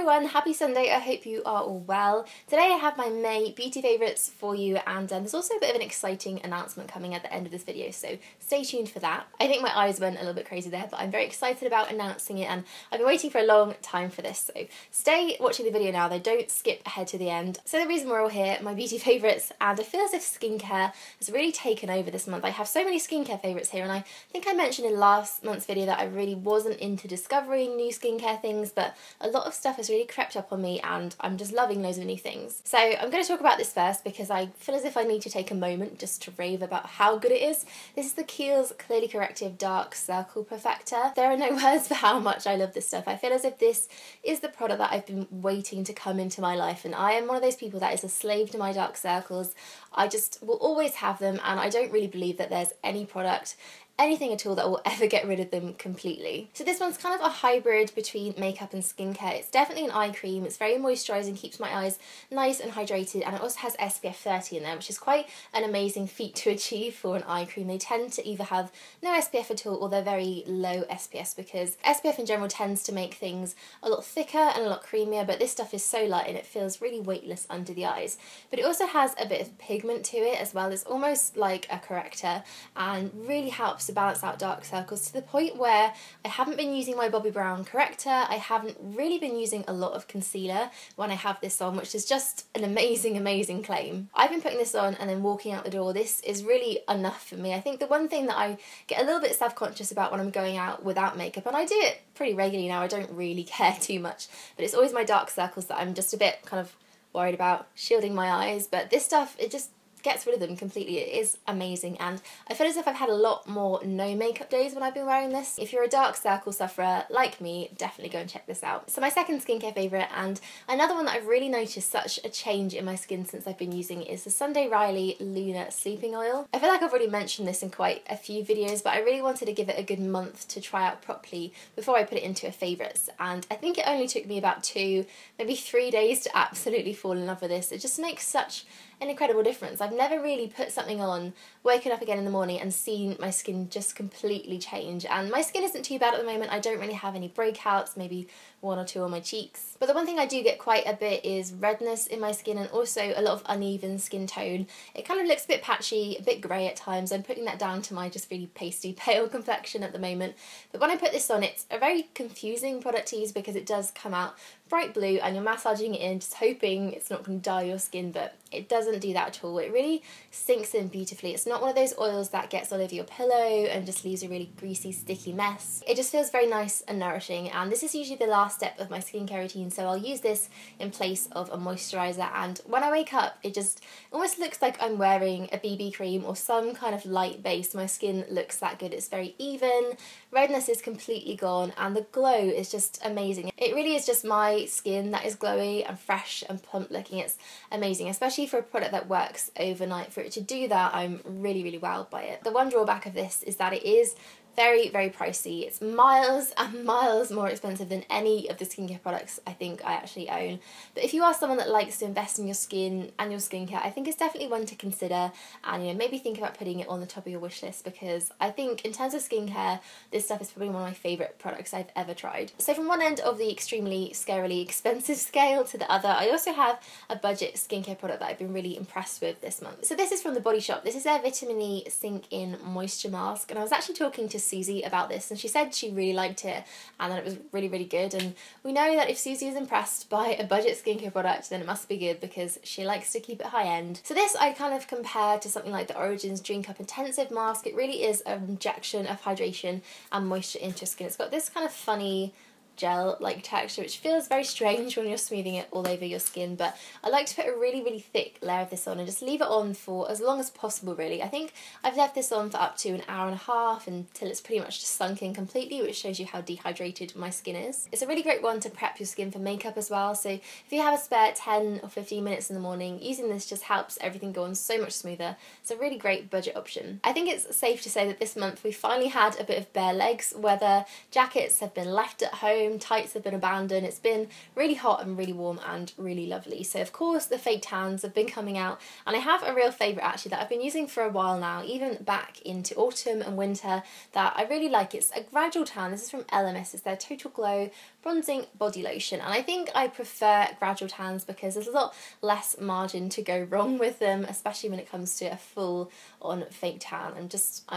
everyone, happy Sunday. I hope you are all well. Today I have my May beauty favourites for you, and there's also a bit of an exciting announcement coming at the end of this video, so stay tuned for that. I think my eyes went a little bit crazy there, but I'm very excited about announcing it, and I've been waiting for a long time for this, so stay watching the video now though, don't skip ahead to the end. So the reason we're all here, my beauty favourites, and I feel as if skincare has really taken over this month. I have so many skincare favourites here, and I think I mentioned in last month's video that I really wasn't into discovering new skincare things, but a lot of stuff has really crept up on me and I'm just loving loads of new things. So I'm going to talk about this first because I feel as if I need to take a moment just to rave about how good it is. This is the Kiehl's Clearly Corrective Dark Circle Perfector. There are no words for how much I love this stuff. I feel as if this is the product that I've been waiting to come into my life, and I am one of those people that is a slave to my dark circles. I just will always have them, and I don't really believe that there's any product, anything at all, that will ever get rid of them completely. So this one's kind of a hybrid between makeup and skincare. It's definitely an eye cream, it's very moisturising, keeps my eyes nice and hydrated, and it also has SPF 30 in there, which is quite an amazing feat to achieve for an eye cream. They tend to either have no SPF at all or they're very low SPF, because SPF in general tends to make things a lot thicker and a lot creamier, but this stuff is so light and it feels really weightless under the eyes. But it also has a bit of pigment to it as well. It's almost like a corrector and really helps to balance out dark circles, to the point where I haven't been using my Bobbi Brown corrector. I haven't really been using a lot of concealer when I have this on, which is just an amazing claim. I've been putting this on and then walking out the door. This is really enough for me. I think the one thing that I get a little bit self-conscious about when I'm going out without makeup, and I do it pretty regularly now, I don't really care too much, but it's always my dark circles that I'm just a bit kind of worried about shielding my eyes. But this stuff, it just gets rid of them completely. It is amazing, and I feel as if I've had a lot more no makeup days when I've been wearing this. If you're a dark circle sufferer like me, definitely go and check this out. So my second skincare favourite, and another one that I've really noticed such a change in my skin since I've been using, is the Sunday Riley Lunar Sleeping Oil. I feel like I've already mentioned this in quite a few videos, but I really wanted to give it a good month to try out properly before I put it into a favourites, and I think it only took me about 2, maybe 3 days to absolutely fall in love with this. It just makes such an incredible difference. I've never really put something on, woken up again in the morning and seen my skin just completely change, and my skin isn't too bad at the moment. I don't really have any breakouts, maybe 1 or 2 on my cheeks. But the one thing I do get quite a bit is redness in my skin, and also a lot of uneven skin tone. It kind of looks a bit patchy, a bit grey at times. I'm putting that down to my just really pasty pale complexion at the moment. But when I put this on, it's a very confusing product to use because it does come out bright blue and you're massaging it in, just hoping it's not going to dye your skin, but it doesn't do that at all. It really sinks in beautifully. It's not one of those oils that gets all over your pillow and just leaves a really greasy, sticky mess. It just feels very nice and nourishing, and this is usually the last step of my skincare routine, so I'll use this in place of a moisturiser, and when I wake up it just almost looks like I'm wearing a BB cream or some kind of light base. My skin looks that good. It's very even, redness is completely gone, and the glow is just amazing. It really is just my skin that is glowy and fresh and plump looking. It's amazing, especially for a product that works overnight. For it to do that, I'm really wowed by it. The one drawback of this is that it is very pricey. It's miles and miles more expensive than any of the skincare products I think I actually own. But if you are someone that likes to invest in your skin and your skincare, I think it's definitely one to consider, and maybe think about putting it on the top of your wish list, because I think in terms of skincare, this stuff is probably one of my favourite products I've ever tried. So from one end of the extremely scarily expensive scale to the other, I also have a budget skincare product that I've been really impressed with this month. So this is from the Body Shop. This is their Vitamin E Sink In Moisture Mask, and I was actually talking to Susie about this, and she said she really liked it and that it was really good, and we know that if Susie is impressed by a budget skincare product, then it must be good, because she likes to keep it high end. So this I kind of compare to something like the Origins Drink Up Intensive Mask. It really is an injection of hydration and moisture into your skin. It's got this kind of funny gel-like texture, which feels very strange when you're smoothing it all over your skin, but I like to put a really thick layer of this on and just leave it on for as long as possible, really. I think I've left this on for up to 1.5 hours until it's pretty much just sunk in completely, which shows you how dehydrated my skin is. It's a really great one to prep your skin for makeup as well, so if you have a spare 10 or 15 minutes in the morning, using this just helps everything go on so much smoother. It's a really great budget option. I think it's safe to say that this month we finally had a bit of bare legs. Whether jackets have been left at home home, tights have been abandoned, it's been really hot and really warm and really lovely. So of course the fake tans have been coming out, and I have a real favourite actually that I've been using for a while now, even back into autumn and winter, that I really like. It's a gradual tan. This is from Elemis. It's their Total Glow Bronzing Body Lotion, and I think I prefer gradual tans because there's a lot less margin to go wrong with them, especially when it comes to a full on fake tan. I'm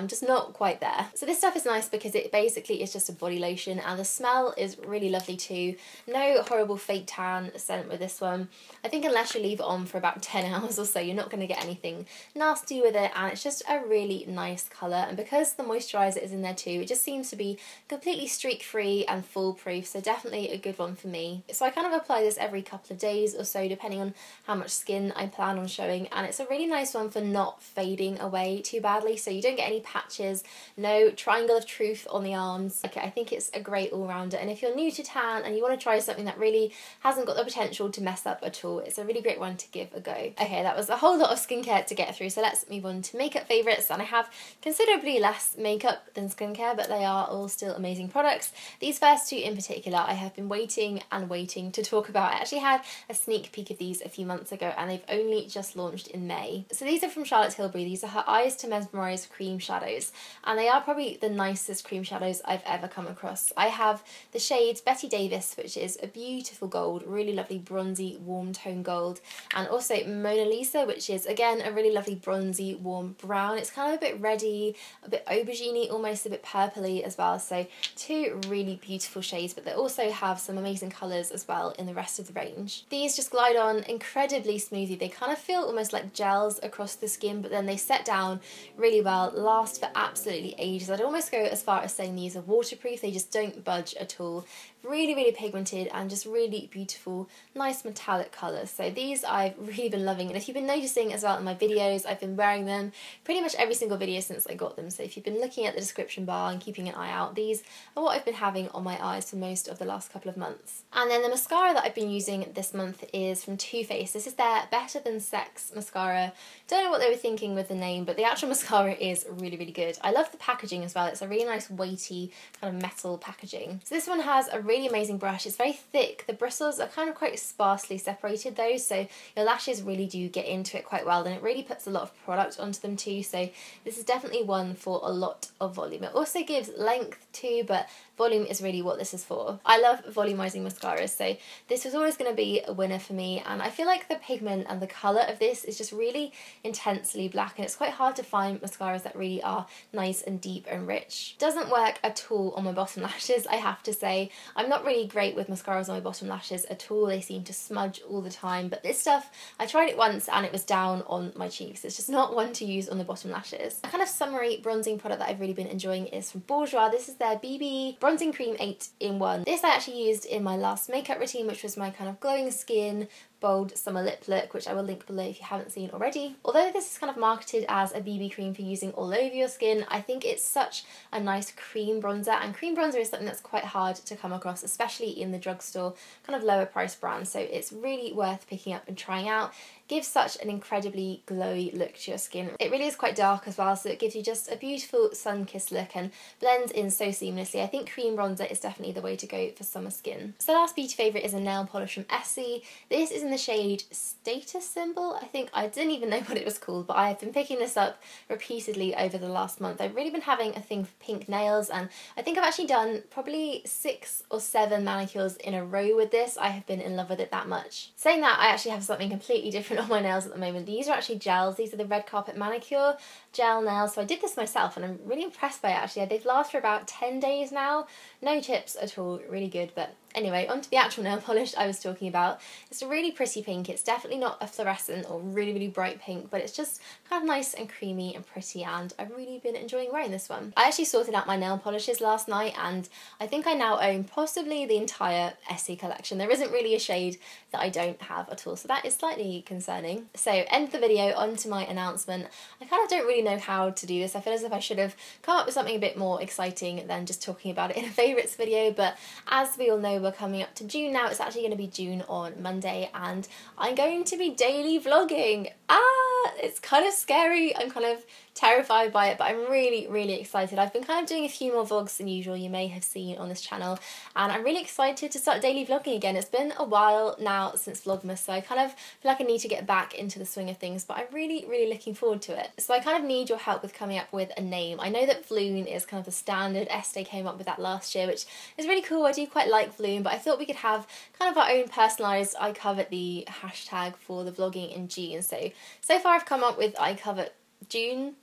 just not quite there. So this stuff is nice because it basically is just a body lotion, and the smell is really lovely too. No horrible fake tan scent with this one. I think unless you leave it on for about 10 hours or so, you're not going to get anything nasty with it, and it's just a really nice colour. And because the moisturiser is in there too, it just seems to be completely streak free and foolproof, so definitely a good one for me. So I kind of apply this every couple of days or so depending on how much skin I plan on showing, and it's a really nice one for not fading away too badly, so you don't get any patches, no triangle of truth on the arms. Okay, I think it's a great all-rounder, and if you're new to tan and you want to try something that really hasn't got the potential to mess up at all, it's a really great one to give a go. Okay, that was a whole lot of skincare to get through, so let's move on to makeup favourites, and I have considerably less makeup than skincare, but they are all still amazing products. These first two in particular I have been waiting and waiting to talk about. I actually had a sneak peek of these a few months ago, and they've only just launched in May. So these are from Tilbury. These are her Eyes to Mesmerise cream shadows, and they are probably the nicest cream shadows I've ever come across. I have the shade Betty Davis, which is a beautiful gold, really lovely bronzy warm tone gold, and also Mona Lisa, which is again a really lovely bronzy warm brown. It's kind of a bit reddy, a bit aubergine-y, almost a bit purpley as well. So two really beautiful shades, but they also have some amazing colours as well in the rest of the range. These just glide on incredibly smoothly. They kind of feel almost like gels across the skin, but then they set down really well, last for absolutely ages. I'd almost go as far as saying these are waterproof. They just don't budge at all. Really, really pigmented and just really beautiful, nice metallic colours. So these I've really been loving, and if you've been noticing as well in my videos, I've been wearing them pretty much every single video since I got them. So if you've been looking at the description bar and keeping an eye out, these are what I've been having on my eyes for most of the last couple of months. And then the mascara that I've been using this month is from Too Faced. This is their Better Than Sex mascara. Don't know what they were thinking with the name, but the actual mascara is really, really good. I love the packaging as well. It's a really nice weighty kind of metal packaging. So this one has a really amazing brush. It's very thick. The bristles are kind of quite sparsely separated though, so your lashes really do get into it quite well, and it really puts a lot of product onto them too, so this is definitely one for a lot of volume. It also gives length too, but volume is really what this is for. I love volumizing mascaras, so this was always going to be a winner for me, and I feel like the pigment and the colour of this is just really intensely black, and it's quite hard to find mascaras that really are nice and deep and rich. Doesn't work at all on my bottom lashes, I have to say. I'm not really great with mascaras on my bottom lashes at all. They seem to smudge all the time, but this stuff, I tried it once and it was down on my cheeks. It's just not one to use on the bottom lashes. A kind of summery bronzing product that I've really been enjoying is from Bourjois. This is their BB Bronzing Cream 8-in-1. This I actually used in my last makeup routine, which was my kind of glowing skin, bold summer lip look, which I will link below if you haven't seen already. Although this is kind of marketed as a BB cream for using all over your skin, I think it's such a nice cream bronzer, and cream bronzer is something that's quite hard to come across, especially in the drugstore, kind of lower price brands, so it's really worth picking up and trying out. Gives such an incredibly glowy look to your skin. It really is quite dark as well, so it gives you just a beautiful sun-kissed look and blends in so seamlessly. I think cream bronzer is definitely the way to go for summer skin. So the last beauty favourite is a nail polish from Essie. This is in the shade Status Symbol. I think I didn't even know what it was called, but I have been picking this up repeatedly over the last month. I've really been having a thing for pink nails, and I think I've actually done probably 6 or 7 manicures in a row with this. I have been in love with it that much. Saying that, I actually have something completely different on my nails at the moment. These are actually gels. These are the Red Carpet Manicure gel nails. So I did this myself and I'm really impressed by it actually. They've lasted for about 10 days now. No chips at all, really good. But anyway, onto the actual nail polish I was talking about. It's a really pretty pink. It's definitely not a fluorescent or really, really bright pink, but it's just kind of nice and creamy and pretty, and I've really been enjoying wearing this one. I actually sorted out my nail polishes last night, and I think I now own possibly the entire Essie collection. There isn't really a shade that I don't have at all, so that is slightly concerning. So end of the video, on to my announcement. I kind of don't really know how to do this. I feel as if I should have come up with something a bit more exciting than just talking about it in a favourites video, but as we all know, we're coming up to June now. It's actually going to be June on Monday, and I'm going to be daily vlogging. Ah! It's kind of scary. I'm kind of terrified by it, but I'm really, really excited. I've been kind of doing a few more vlogs than usual, you may have seen on this channel, and I'm really excited to start daily vlogging again. It's been a while now since Vlogmas, so I kind of feel like I need to get back into the swing of things, but I'm really, really looking forward to it. So I kind of need your help with coming up with a name. I know that Vloon is kind of the standard. Essie came up with that last year, which is really cool. I do quite like Vloon, but I thought we could have kind of our own personalised I Covet the hashtag for the vlogging in June. So far I've come up with I Covet June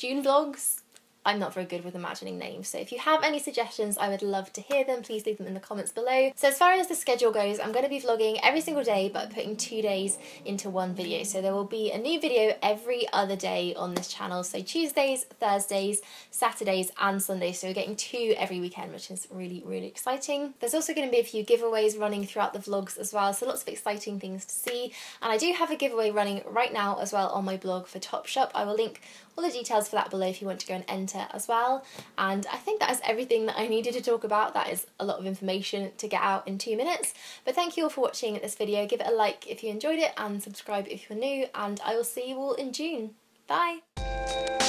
vlogs. I'm not very good with imagining names, so if you have any suggestions, I would love to hear them. Please leave them in the comments below. So as far as the schedule goes, I'm going to be vlogging every single day, but putting 2 days into one video. So there will be a new video every other day on this channel. So Tuesdays, Thursdays, Saturdays and Sundays. So we're getting 2 every weekend, which is really, really exciting. There's also going to be a few giveaways running throughout the vlogs as well. So lots of exciting things to see. And I do have a giveaway running right now as well on my blog for Topshop. I will link all the details for that below if you want to go and enter as well. And I think that is everything that I needed to talk about. That is a lot of information to get out in 2 minutes. But thank you all for watching this video. Give it a like if you enjoyed it and subscribe if you're new, and I will see you all in June. Bye!